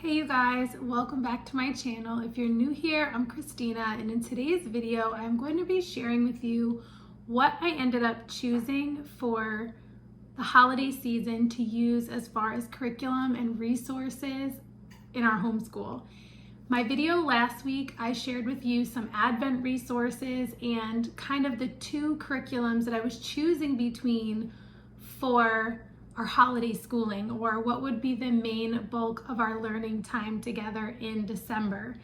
Hey you guys, welcome back to my channel. If you're new here, I'm Christina, and in today's video, I'm going to be sharing with you what I ended up choosing for the holiday season to use as far as curriculum and resources in our homeschool. My video last week, I shared with you some Advent resources and kind of the two curriculums that I was choosing between for our holiday schooling, or what would be the main bulk of our learning time together in December.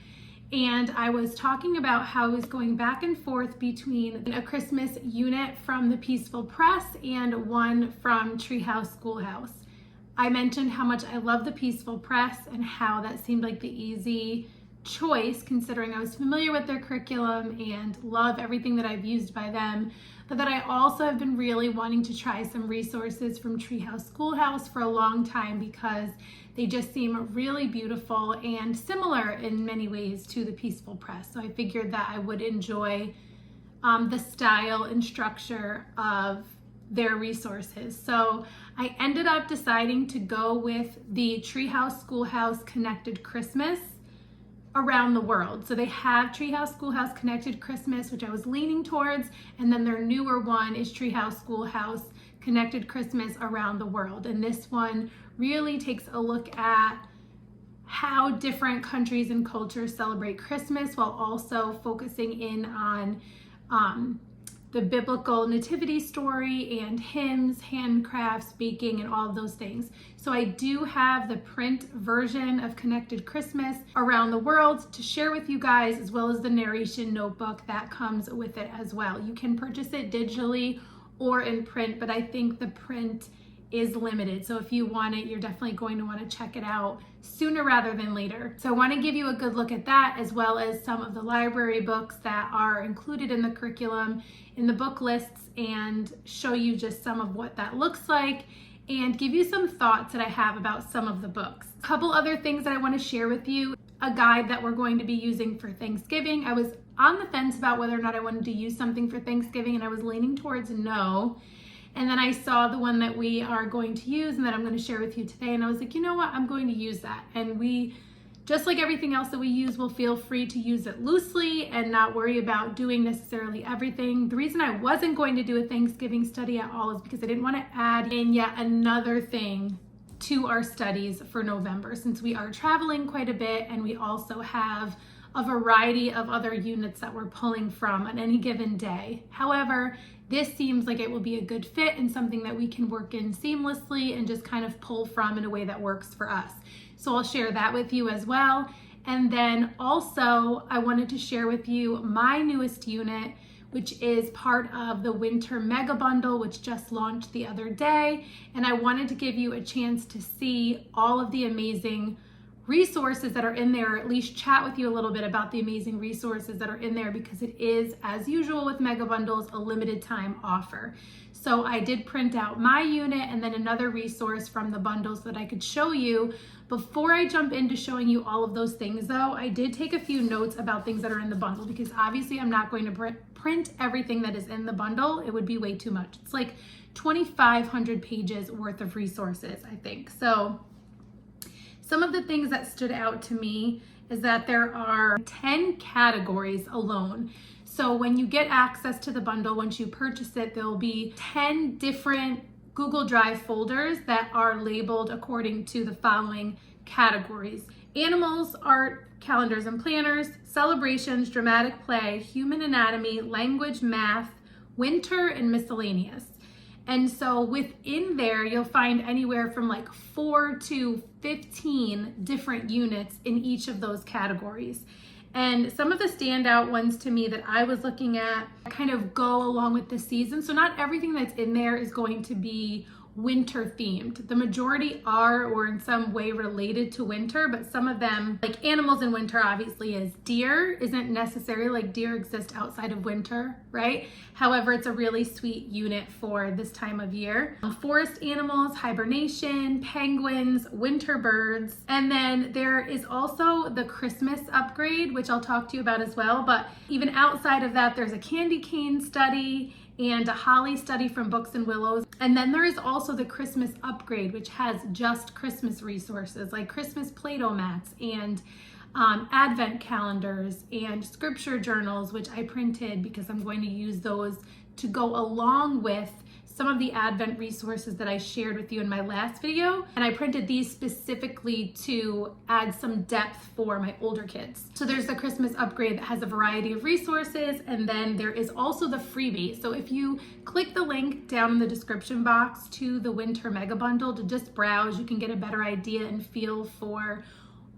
And I was talking about how I was going back and forth between a Christmas unit from the Peaceful Press and one from Treehouse Schoolhouse. I mentioned how much I love the Peaceful Press and how that seemed like the easy choice considering I was familiar with their curriculum and love everything that I've used by them, but that I also have been really wanting to try some resources from Treehouse Schoolhouse for a long time because they just seem really beautiful and similar in many ways to the Peaceful Press. So I figured that I would enjoy the style and structure of their resources. So I ended up deciding to go with the Treehouse Schoolhouse Connected Christmas around the world. So they have Treehouse Schoolhouse Connected Christmas, which I was leaning towards, and then their newer one is Treehouse Schoolhouse Connected Christmas Around the World. And this one really takes a look at how different countries and cultures celebrate Christmas while also focusing in on the biblical nativity story and hymns, handcrafts, baking, and all of those things. So I do have the print version of Connected Christmas Around the World to share with you guys, as well as the narration notebook that comes with it as well. You can purchase it digitally or in print, but I think the print is limited. So if you want it, you're definitely going to want to check it out sooner rather than later. So I want to give you a good look at that, as well as some of the library books that are included in the curriculum in the book lists, and show you just some of what that looks like and give you some thoughts that I have about some of the books. A couple other things that I want to share with you. A guide that we're going to be using for Thanksgiving. I was on the fence about whether or not I wanted to use something for Thanksgiving, and I was leaning towards no. And then I saw the one that we are going to use and that I'm going to share with you today. And I was like, you know what? I'm going to use that. And we, just like everything else that we use, will feel free to use it loosely and not worry about doing necessarily everything. The reason I wasn't going to do a Thanksgiving study at all is because I didn't want to add in yet another thing to our studies for November, since we are traveling quite a bit and we also have a variety of other units that we're pulling from on any given day. However, this seems like it will be a good fit and something that we can work in seamlessly and just kind of pull from in a way that works for us. So I'll share that with you as well. And then also I wanted to share with you my newest unit, which is part of the Winter Mega Bundle, which just launched the other day. And I wanted to give you a chance to see all of the amazing resources that are in there, or at least chat with you a little bit about the amazing resources that are in there, because it is, as usual with mega bundles, a limited time offer. So I did print out my unit and then another resource from the bundle so that I could show you. Before I jump into showing you all of those things though, I did take a few notes about things that are in the bundle, because obviously I'm not going to print everything that is in the bundle. It would be way too much. It's like 2,500 pages worth of resources, I think. So some of the things that stood out to me is that there are 10 categories alone. So when you get access to the bundle, once you purchase it, there'll be 10 different Google Drive folders that are labeled according to the following categories: animals, art, calendars and planners, celebrations, dramatic play, human anatomy, language, math, winter, and miscellaneous. And so within there, you'll find anywhere from like 4 to 15 different units in each of those categories. And some of the standout ones to me that I was looking at kind of go along with the season. So not everything that's in there is going to be winter themed. The majority are, or in some way related to winter, but some of them, like animals in winter obviously is. Deer isn't necessarily, like deer exist outside of winter, right? However, it's a really sweet unit for this time of year. Forest animals, hibernation, penguins, winter birds. And then there is also the Christmas upgrade, which I'll talk to you about as well. But even outside of that, there's a candy cane study and a holly study from Books and Willows. And then there is also the Christmas upgrade, which has just Christmas resources like Christmas Play-Doh mats and advent calendars and scripture journals, which I printed because I'm going to use those to go along with some of the Advent resources that I shared with you in my last video. And I printed these specifically to add some depth for my older kids. So there's the Christmas upgrade that has a variety of resources, and then there is also the freebie. So if you click the link down in the description box to the Winter Mega Bundle to just browse, you can get a better idea and feel for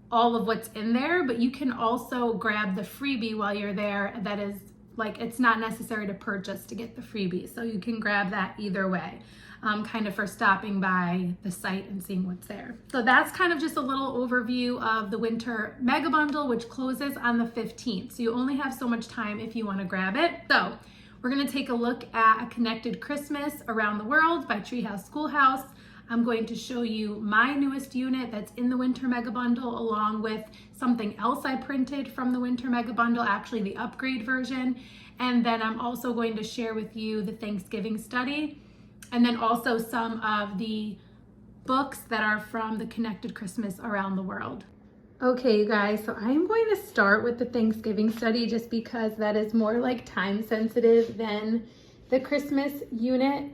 all of what's in there, but you can also grab the freebie while you're there. That is, like, it's not necessary to purchase to get the freebie, so you can grab that either way, kind of for stopping by the site and seeing what's there. So that's kind of just a little overview of the Winter Mega Bundle, which closes on the 15th. So you only have so much time if you want to grab it. So we're going to take a look at A Connected Christmas Around the World by Treehouse Schoolhouse. I'm going to show you my newest unit that's in the Winter Mega Bundle, along with something else I printed from the Winter Mega Bundle, actually the upgrade version. And then I'm also going to share with you the Thanksgiving study, and then also some of the books that are from the Connected Christmas Around the World. Okay, you guys, so I'm going to start with the Thanksgiving study just because that is more like time sensitive than the Christmas unit.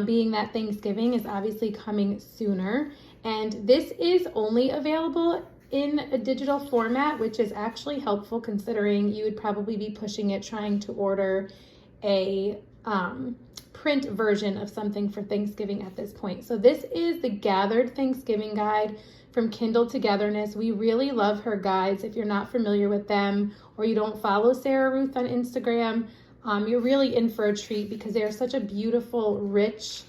Being that Thanksgiving is obviously coming sooner. And this is only available in a digital format, which is actually helpful considering you would probably be pushing it trying to order a print version of something for Thanksgiving at this point. So this is the Gathered Thanksgiving Guide from Kindle Togetherness. We really love her guides. If you're not familiar with them or you don't follow Sarah Ruth on Instagram, you're really in for a treat because they are such a beautiful, rich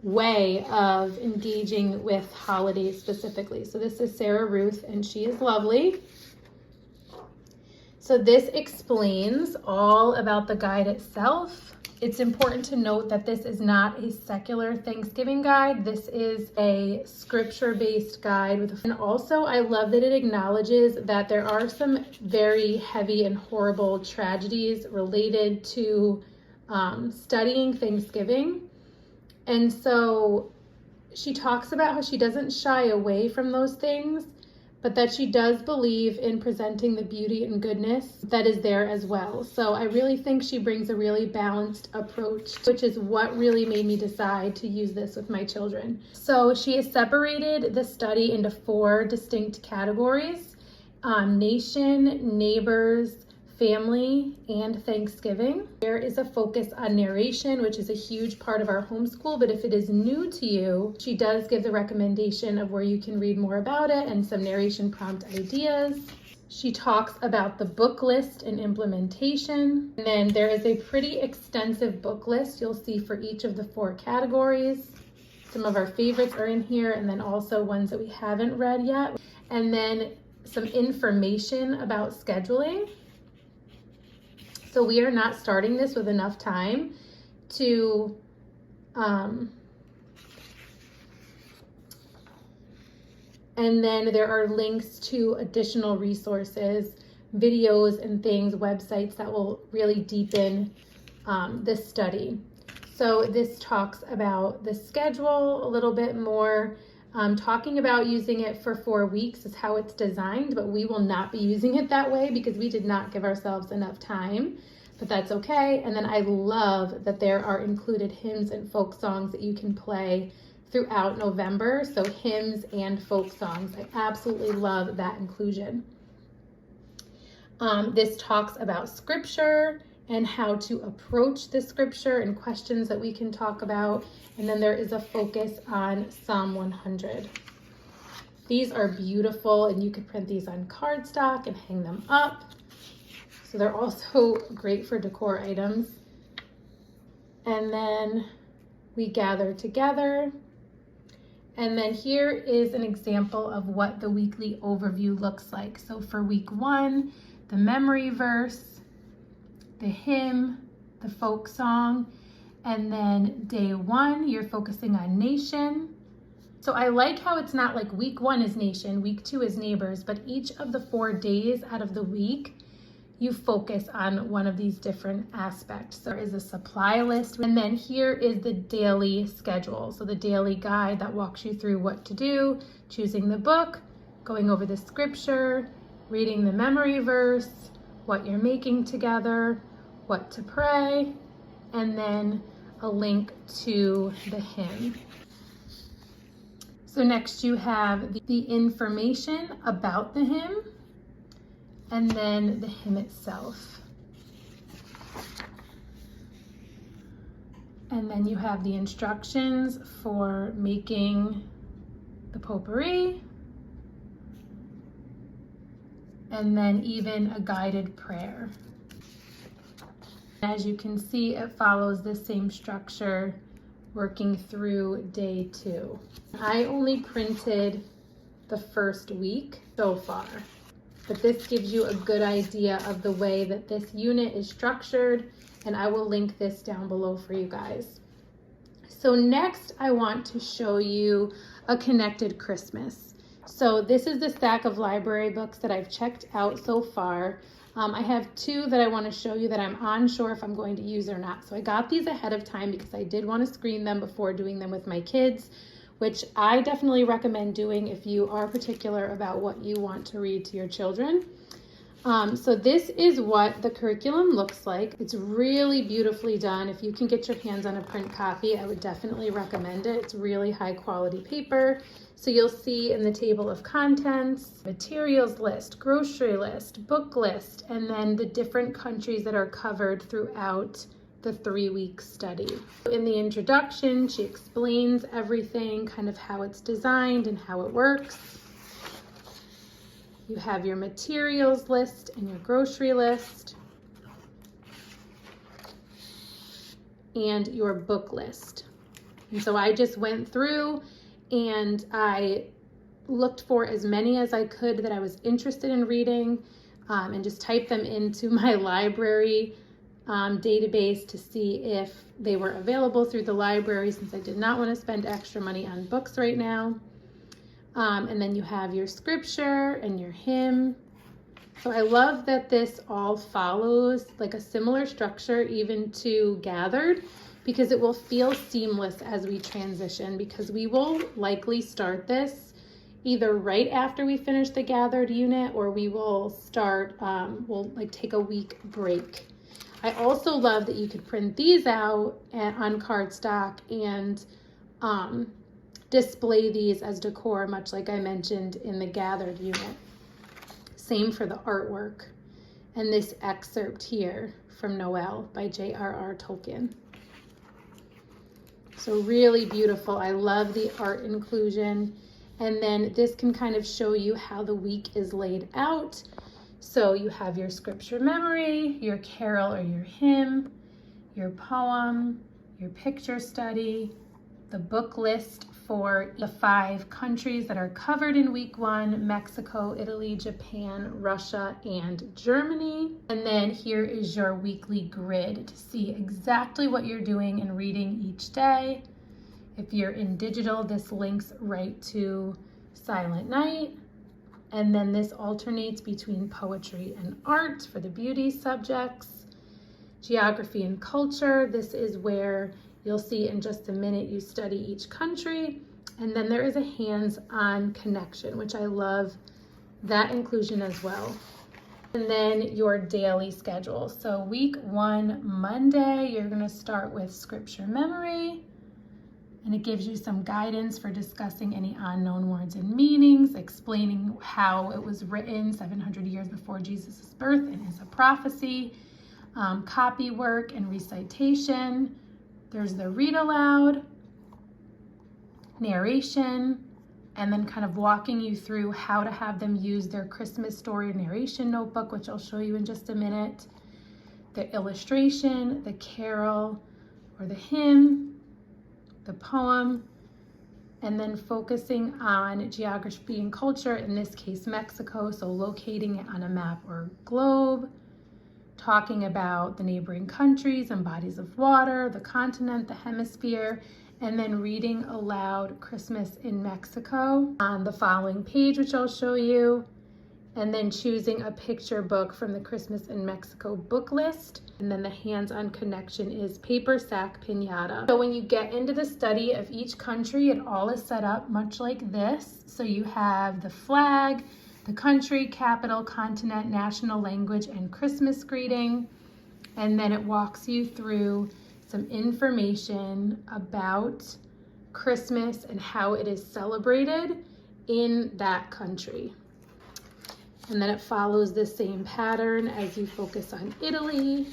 way of engaging with holidays specifically. So this is Sarah Ruth, and she is lovely. So this explains all about the guide itself. It's important to note that this is not a secular Thanksgiving guide. This is a scripture-based guide. And also, I love that it acknowledges that there are some very heavy and horrible tragedies related to studying Thanksgiving. And so she talks about how she doesn't shy away from those things, but that she does believe in presenting the beauty and goodness that is there as well. So I really think she brings a really balanced approach, which is what really made me decide to use this with my children. So she has separated the study into 4 distinct categories: nation, neighbors, family, and Thanksgiving. There is a focus on narration, which is a huge part of our homeschool, but if it is new to you, she does give the recommendation of where you can read more about it and some narration prompt ideas. She talks about the book list and implementation. And then there is a pretty extensive book list you'll see for each of the 4 categories. Some of our favorites are in here, and then also ones that we haven't read yet. And then some information about scheduling. So we are not starting this with enough time to and then there are links to additional resources, videos and things, websites that will really deepen this study. So this talks about the schedule a little bit more, talking about using it for 4 weeks is how it's designed, but we will not be using it that way because we did not give ourselves enough time, but that's okay. And then I love that there are included hymns and folk songs that you can play throughout November. So hymns and folk songs. I absolutely love that inclusion. This talks about scripture and how to approach the scripture and questions that we can talk about. And then there is a focus on Psalm 100. These are beautiful, and you could print these on cardstock and hang them up. So they're also great for decor items. And then we gather together. And then here is an example of what the weekly overview looks like. So for week 1, the memory verse, the hymn, the folk song, and then day 1, you're focusing on nation. So I like how it's not like week 1 is nation, week 2 is neighbors, but each of the 4 days out of the week, you focus on one of these different aspects. There is a supply list, and then here is the daily schedule. So the daily guide that walks you through what to do, choosing the book, going over the scripture, reading the memory verse, what you're making together, what to pray, and then a link to the hymn. So next you have the information about the hymn, and then the hymn itself. And then you have the instructions for making the potpourri, and then even a guided prayer. As you can see, it follows the same structure working through day 2. I only printed the first week so far, but this gives you a good idea of the way that this unit is structured, and I will link this down below for you guys. So next I want to show you a connected Christmas. So this is the stack of library books that I've checked out so far. I have 2 that I want to show you that I'm unsure if I'm going to use or not. So I got these ahead of time because I did want to screen them before doing them with my kids, which I definitely recommend doing if you are particular about what you want to read to your children. So this is what the curriculum looks like. It's really beautifully done. If you can get your hands on a print copy, I would definitely recommend it. It's really high quality paper. So you'll see in the table of contents, materials list, grocery list, book list, and then the different countries that are covered throughout the 3-week study. In the introduction, she explains everything, kind of how it's designed and how it works. You have your materials list and your grocery list, and your book list. And so I just went through and I looked for as many as I could that I was interested in reading, and just typed them into my library database to see if they were available through the library, since I did not want to spend extra money on books right now. And then you have your scripture and your hymn. So I love that this all follows like a similar structure even to Gathered, because it will feel seamless as we transition, because we will likely start this either right after we finish the Gathered unit, or we will start, we'll like take a week break. I also love that you could print these out on cardstock and display these as decor, much like I mentioned in the Gathered unit. Same for the artwork. And this excerpt here from Noel by J.R.R. Tolkien. So really beautiful. I love the art inclusion. And then this can kind of show you how the week is laid out. So you have your scripture memory, your carol or your hymn, your poem, your picture study, the book list for the 5 countries that are covered in week 1, Mexico, Italy, Japan, Russia, and Germany. And then here is your weekly grid to see exactly what you're doing and reading each day. If you're in digital, this links right to Silent Night. And then this alternates between poetry and art for the beauty subjects. Geography and culture, this is where you'll see in just a minute you study each country. And then there is a hands-on connection, which I love that inclusion as well. And then your daily schedule. So week 1, Monday, you're going to start with scripture memory. And it gives you some guidance for discussing any unknown words and meanings, explaining how it was written 700 years before Jesus' birth and is a prophecy, copy work and recitation. There's the read aloud, narration, and then kind of walking you through how to have them use their Christmas story narration notebook, which I'll show you in just a minute. The illustration, the carol or the hymn, the poem, and then focusing on geography and culture, in this case Mexico, so locating it on a map or globe, talking about the neighboring countries and bodies of water, the continent, the hemisphere, and then reading aloud Christmas in Mexico on the following page, which I'll show you. and then choosing a picture book from the Christmas in Mexico book list. And then the hands-on connection is paper sack piñata. So when you get into the study of each country, it all is set up much like this. So you have the flag, the country, capital, continent, national language, and Christmas greeting. And then it walks you through some information about Christmas and how it is celebrated in that country. And then it follows the same pattern as you focus on Italy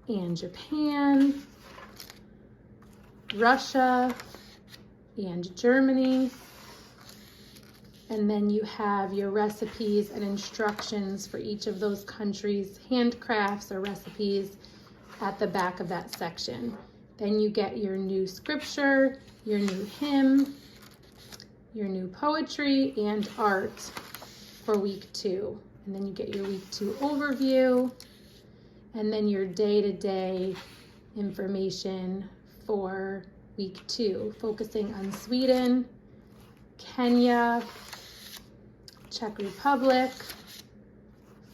and Japan, Russia, and Germany. And then you have your recipes and instructions for each of those countries, handcrafts or recipes at the back of that section. Then you get your new scripture, your new hymn, your new poetry, and art for week 2. And then you get your week 2 overview, and then your day-to-day information for week 2, focusing on Sweden, Kenya, Czech Republic,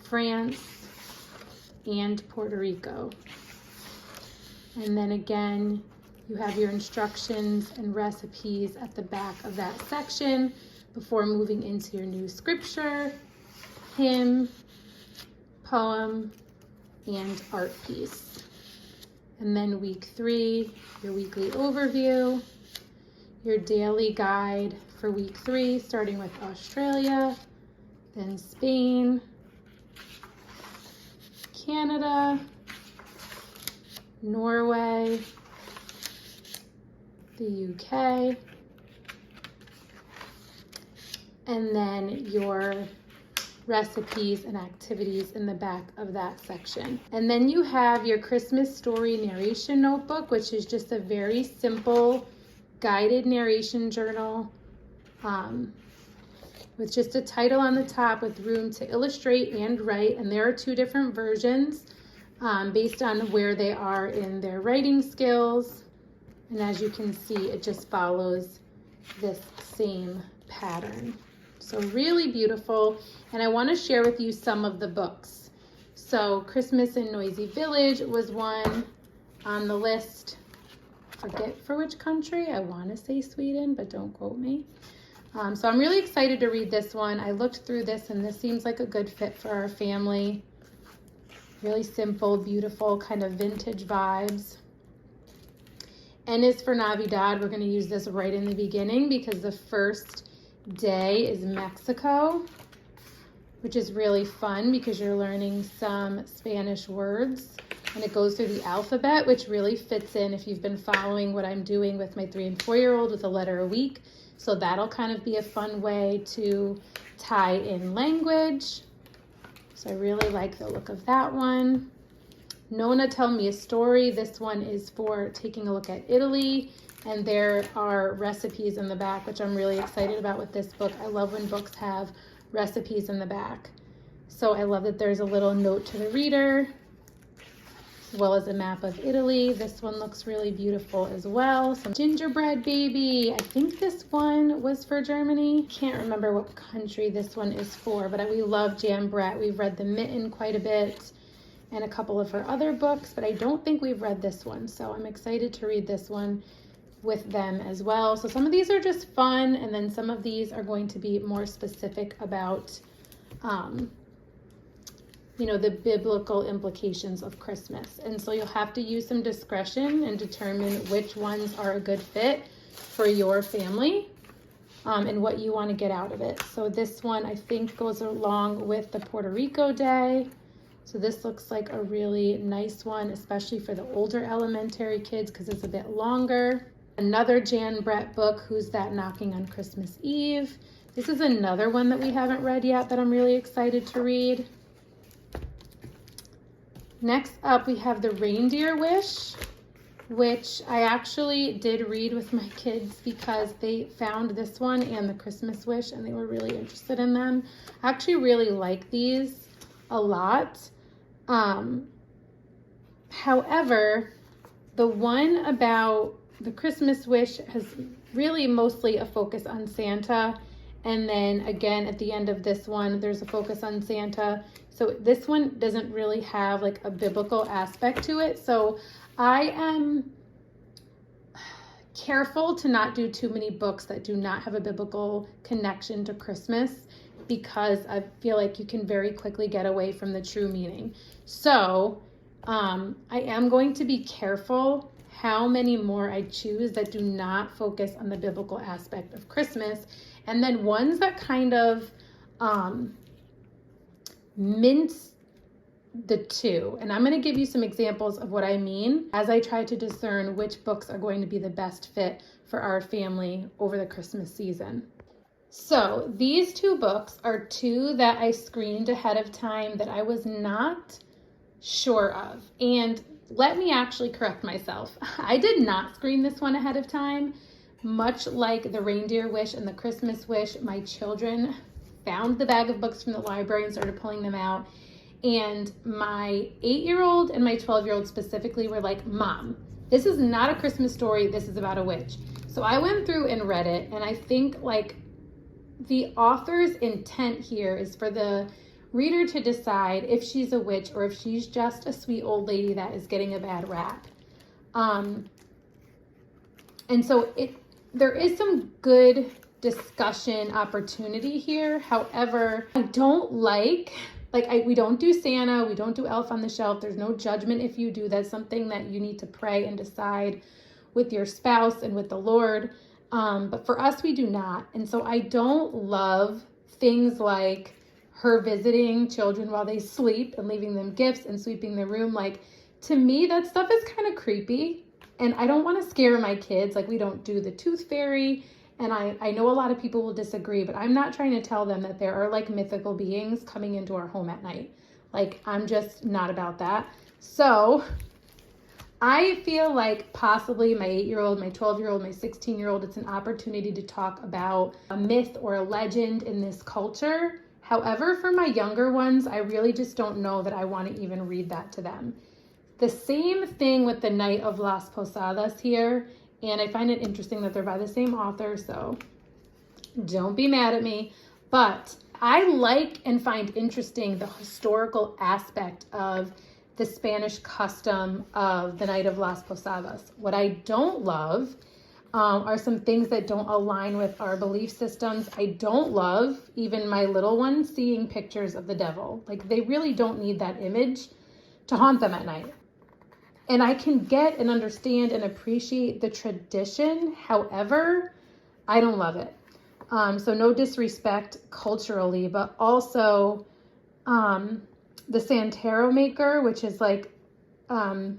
France, and Puerto Rico. And then again, you have your instructions and recipes at the back of that section before moving into your new scripture, hymn, poem, and art piece. And then week 3, your weekly overview, your daily guide for week 3, starting with Australia, then Spain, Canada, Norway, the UK, and then your recipes and activities in the back of that section. And then you have your Christmas story narration notebook, which is just a very simple guided narration journal with just a title on the top with room to illustrate and write. And there are 2 different versions based on where they are in their writing skills. And as you can see, it just follows this same pattern. So really beautiful. And I want to share with you some of the books. So Christmas in Noisy Village was one on the list. Forget for which country. I want to say Sweden, but don't quote me. So I'm really excited to read this one. I looked through this and this seems like a good fit for our family. Really simple, beautiful, kind of vintage vibes. N is for Navidad. We're going to use this right in the beginning because the first day is Mexico, which is really fun because you're learning some Spanish words, and it goes through the alphabet, which really fits in if you've been following what I'm doing with my 3- and 4-year-old with a letter a week. So that'll kind of be a fun way to tie in language. So I really like the look of that one. Nona, Tell Me a Story. This one is for taking a look at Italy, and there are recipes in the back, which I'm really excited about with this book. I love when books have recipes in the back. So I love that there's a little note to the reader, as well as a map of Italy. This one looks really beautiful as well. Some gingerbread baby. I think this one was for Germany. Can't remember what country this one is for, but we love Jan Brett. We've read The Mitten quite a bit and a couple of her other books, but I don't think we've read this one. So I'm excited to read this one with them as well. So some of these are just fun, and then some of these are going to be more specific about the biblical implications of Christmas. And so you'll have to use some discretion and determine which ones are a good fit for your family and what you want to get out of it. So this one I think goes along with the Puerto Rico Day. So this looks like a really nice one, especially for the older elementary kids because it's a bit longer. Another Jan Brett book, Who's That Knocking on Christmas Eve? This is another one that we haven't read yet that I'm really excited to read. Next up, we have The Reindeer Wish, which I actually did read with my kids because they found this one and The Christmas Wish and they were really interested in them. I actually really like these a lot. However, the one about The Christmas Wish has really mostly a focus on Santa, And then again, at the end of this one, there's a focus on Santa. So this one doesn't really have like a biblical aspect to it. So I am careful to not do too many books that do not have a biblical connection to Christmas, because I feel like you can very quickly get away from the true meaning. So I am going to be careful how many more I choose that do not focus on the biblical aspect of Christmas, and then ones that kind of mince the two. And I'm going to give you some examples of what I mean as I try to discern which books are going to be the best fit for our family over the Christmas season. So these two books are two that I screened ahead of time that I was not sure of. And let me actually correct myself. I did not screen this one ahead of time. Much like the Reindeer Wish and the Christmas Wish, my children found the bag of books from the library and started pulling them out. And my 8-year-old and my 12-year-old specifically were like, Mom, this is not a Christmas story. This is about a witch. So I went through and read it. And I think like the author's intent here is for the reader to decide if she's a witch or if she's just a sweet old lady that is getting a bad rap. And so there is some good discussion opportunity here. However, I don't we don't do Santa, we don't do Elf on the Shelf. There's no judgment if you do. That's something that you need to pray and decide with your spouse and with the Lord. But for us, we do not. And so I don't love things like her visiting children while they sleep and leaving them gifts and sweeping the room. Like, to me, that stuff is kind of creepy. And I don't want to scare my kids. Like, we don't do the tooth fairy. And I know a lot of people will disagree, but I'm not trying to tell them that there are like mythical beings coming into our home at night. Like, I'm just not about that. So I feel like possibly my 8-year-old, my 12-year-old, my 16-year-old, it's an opportunity to talk about a myth or a legend in this culture. However, for my younger ones, I really just don't know that I want to even read that to them. The same thing with the Night of Las Posadas here. And I find it interesting that they're by the same author, so don't be mad at me. But I like and find interesting the historical aspect of the Spanish custom of the Night of Las Posadas. What I don't love are some things that don't align with our belief systems. I don't love even my little ones seeing pictures of the devil. Like, they really don't need that image to haunt them at night. And I can get and understand and appreciate the tradition. However, I don't love it. So no disrespect culturally, but also the Santero maker, which is like, I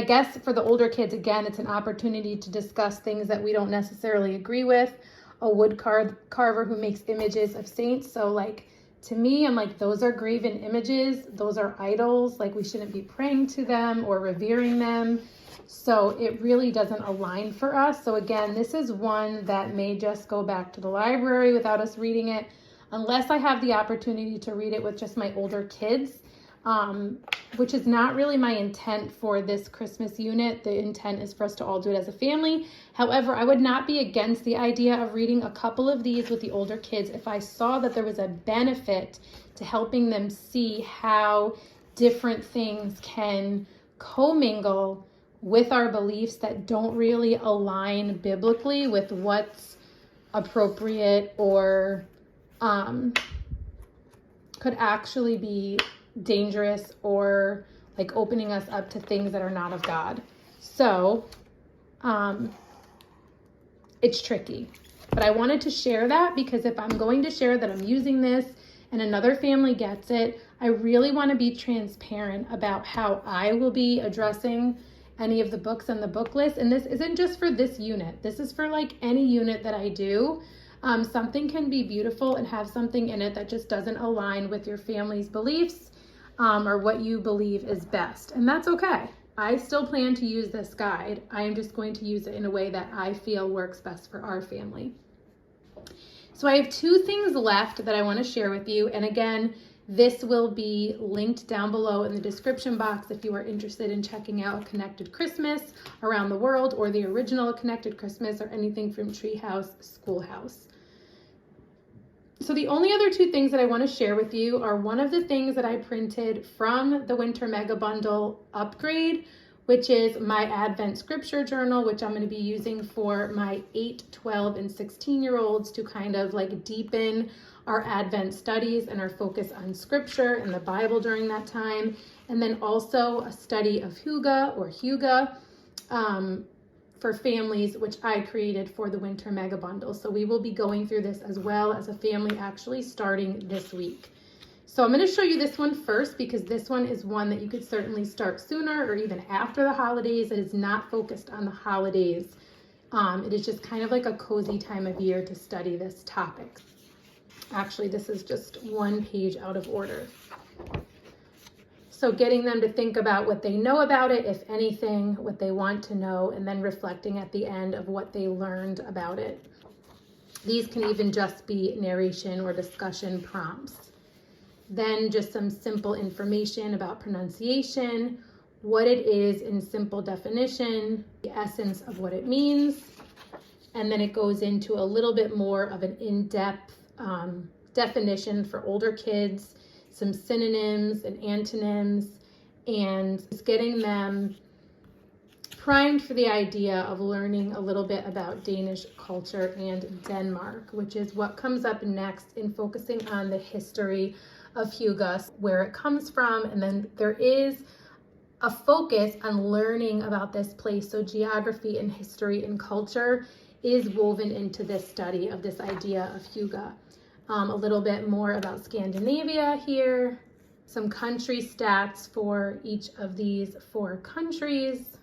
guess for the older kids, again, it's an opportunity to discuss things that we don't necessarily agree with. A wood carver who makes images of saints. So like, to me, I'm like, those are graven images. Those are idols. Like, we shouldn't be praying to them or revering them. So it really doesn't align for us. So again, this is one that may just go back to the library without us reading it, unless I have the opportunity to read it with just my older kids, which is not really my intent for this Christmas unit. The intent is for us to all do it as a family. However, I would not be against the idea of reading a couple of these with the older kids if I saw that there was a benefit to helping them see how different things can commingle with our beliefs that don't really align biblically with what's appropriate or could actually be dangerous or like opening us up to things that are not of God. So it's tricky, but I wanted to share that because if I'm going to share that I'm using this and another family gets it, I really want to be transparent about how I will be addressing any of the books on the book list. And this isn't just for this unit. This is for like any unit that I do. Something can be beautiful and have something in it that just doesn't align with your family's beliefs or what you believe is best. And that's okay. I still plan to use this guide. I am just going to use it in a way that I feel works best for our family. So I have two things left that I want to share with you. And again, This will be linked down below in the description box if you are interested in checking out A Connected Christmas Around the World, or the original A Connected Christmas, or anything from Treehouse Schoolhouse. So the only other two things that I want to share with you are one of the things that I printed from the Winter Mega Bundle upgrade, which is my Advent Scripture Journal, which I'm going to be using for my 8, 12, and 16-year-olds to kind of like deepen our Advent studies and our focus on Scripture and the Bible during that time. And then also a study of Hygge, for families, which I created for the Winter Mega Bundle. So we will be going through this as well as a family, actually starting this week. So I'm going to show you this one first, because this one is one that you could certainly start sooner or even after the holidays. It is not focused on the holidays. It is just kind of like a cozy time of year to study this topic. Actually, this is just one page out of order. So getting them to think about what they know about it, if anything, what they want to know, and then reflecting at the end of what they learned about it. These can even just be narration or discussion prompts. Then just some simple information about pronunciation, what it is in simple definition, the essence of what it means, and then it goes into a little bit more of an in-depth definition for older kids, some synonyms and antonyms, and just getting them primed for the idea of learning a little bit about Danish culture and Denmark, which is what comes up next in focusing on the history of Hygge, where it comes from, and then there is a focus on learning about this place. So geography and history and culture is woven into this study of this idea of Hygge. A little bit more about Scandinavia here, some country stats for each of these 4 countries,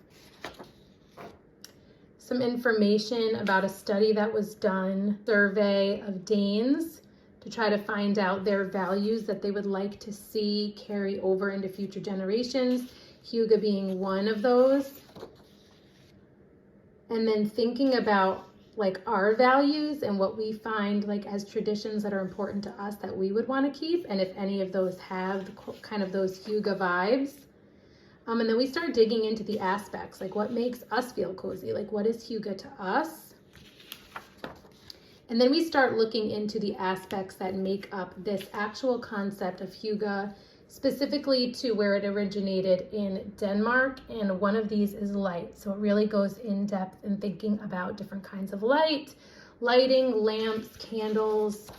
some information about a study that was done, survey of Danes, to try to find out their values that they would like to see carry over into future generations, Hygge being one of those. And then thinking about like our values and what we find like as traditions that are important to us that we would want to keep, and if any of those have kind of those Hygge vibes. And then we start digging into the aspects, like what makes us feel cozy, like what is Hygge to us? And then we start looking into the aspects that make up this actual concept of Hygge, specifically to where it originated in Denmark, and one of these is light. So it really goes in depth in thinking about different kinds of lighting, lamps, candles.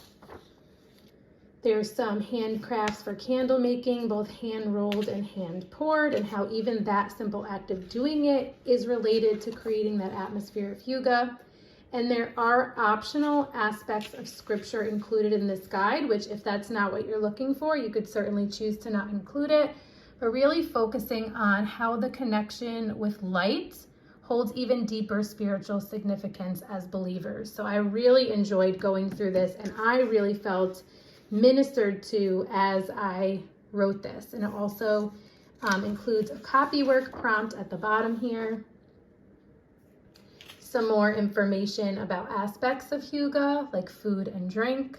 There's some handcrafts for candle making, both hand rolled and hand poured, and how even that simple act of doing it is related to creating that atmosphere of Hygge. And there are optional aspects of Scripture included in this guide, which if that's not what you're looking for, you could certainly choose to not include it, but really focusing on how the connection with light holds even deeper spiritual significance as believers. So I really enjoyed going through this, and I really felt ministered to as I wrote this. And it also includes a copywork prompt at the bottom here. Some more information about aspects of Hygge, like food and drink.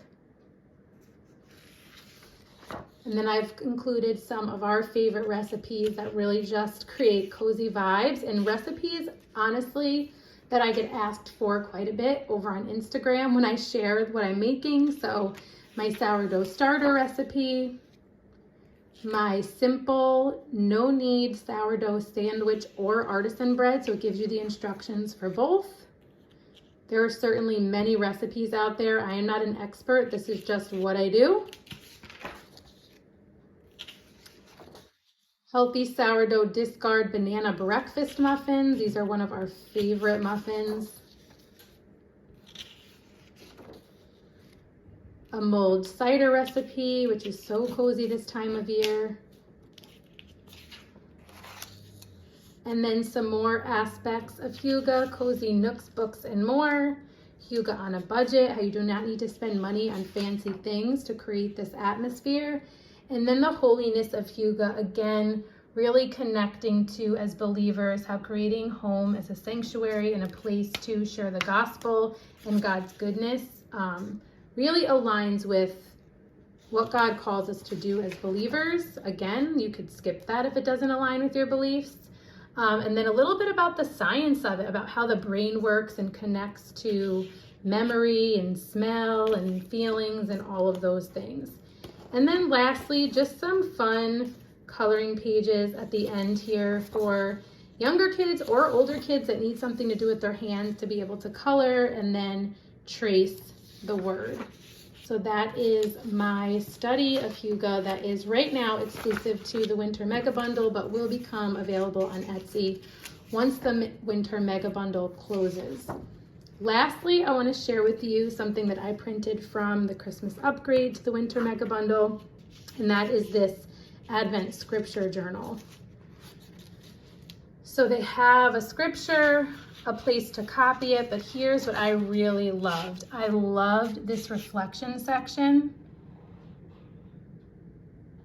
And then I've included some of our favorite recipes that really just create cozy vibes, and recipes, honestly, that I get asked for quite a bit over on Instagram when I share what I'm making. So my sourdough starter recipe, my simple, no knead sourdough sandwich or artisan bread, so it gives you the instructions for both. There are certainly many recipes out there. I am not an expert. This is just what I do. Healthy sourdough discard banana breakfast muffins. These are one of our favorite muffins. A mulled cider recipe, which is so cozy this time of year. And then some more aspects of Hygge, cozy nooks, books, and more. Hygge on a budget, how you do not need to spend money on fancy things to create this atmosphere. And then the holiness of Hygge, again, really connecting to, as believers, how creating home as a sanctuary and a place to share the gospel and God's goodness really aligns with what God calls us to do as believers. Again, you could skip that if it doesn't align with your beliefs. And then a little bit about the science of it, about how the brain works and connects to memory and smell and feelings and all of those things. And then lastly, just some fun coloring pages at the end here for younger kids or older kids that need something to do with their hands to be able to color and then trace the word. So that is my study of Hygge that is right now exclusive to the Winter Mega Bundle, but will become available on Etsy once the Winter Mega Bundle closes. Lastly, I want to share with you something that I printed from the Christmas upgrade to the Winter Mega Bundle, and that is this Advent Scripture Journal. So they have a scripture, a place to copy it, but here's what I really loved. I loved this reflection section,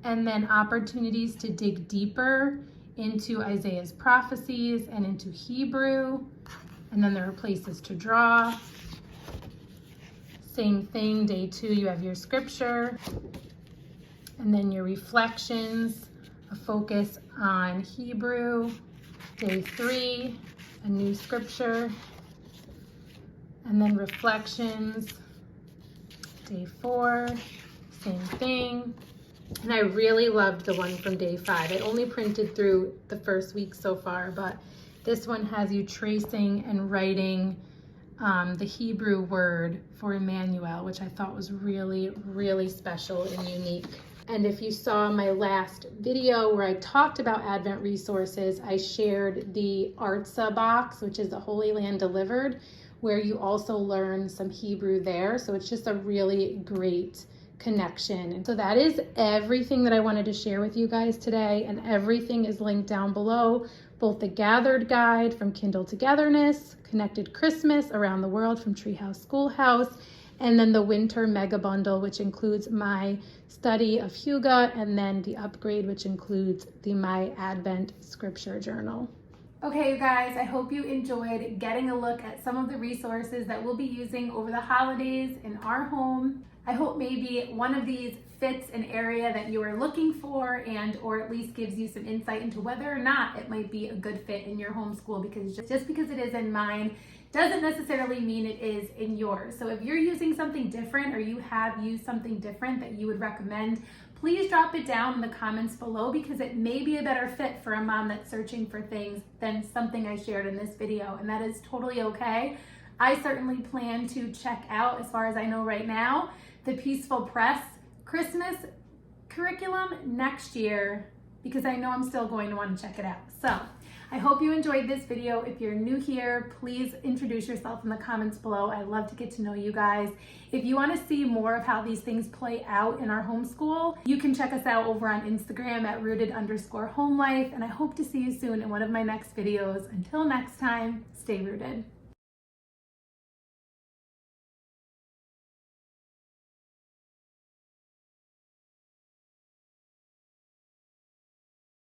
and then opportunities to dig deeper into Isaiah's prophecies and into Hebrew, and then there are places to draw. Same thing, day 2, you have your scripture, and then your reflections, a focus on Hebrew. Day 3, a new scripture, and then reflections. Day 4, same thing. And I really loved the one from day 5. I only printed through the first week so far, but this one has you tracing and writing the Hebrew word for Emmanuel, which I thought was really, really special and unique. And if you saw my last video where I talked about Advent resources, I shared the Artsa box, which is the Holy Land Delivered, where you also learn some Hebrew there. So it's just a really great connection. And so that is everything that I wanted to share with you guys today, and everything is linked down below, both the Gathered Guide from Kindle Togetherness, Connected Christmas Around the World from Treehouse Schoolhouse, and then the Winter Mega Bundle, which includes my study of Hygge, and then the upgrade, which includes the My Advent Scripture Journal. Okay, you guys, I hope you enjoyed getting a look at some of the resources that we'll be using over the holidays in our home. I hope maybe one of these fits an area that you are looking for, and or at least gives you some insight into whether or not it might be a good fit in your homeschool, because just because it is in mine doesn't necessarily mean it is in yours. So if you're using something different, or you have used something different that you would recommend, please drop it down in the comments below, because it may be a better fit for a mom that's searching for things than something I shared in this video, and that is totally okay. I certainly plan to check out, as far as I know right now, the Peaceful Press Christmas curriculum next year, because I know I'm still going to want to check it out. So I hope you enjoyed this video. If you're new here, please introduce yourself in the comments below. I love to get to know you guys. If you want to see more of how these things play out in our homeschool, you can check us out over on Instagram at rooted_homelife. And I hope to see you soon in one of my next videos. Until next time, stay rooted.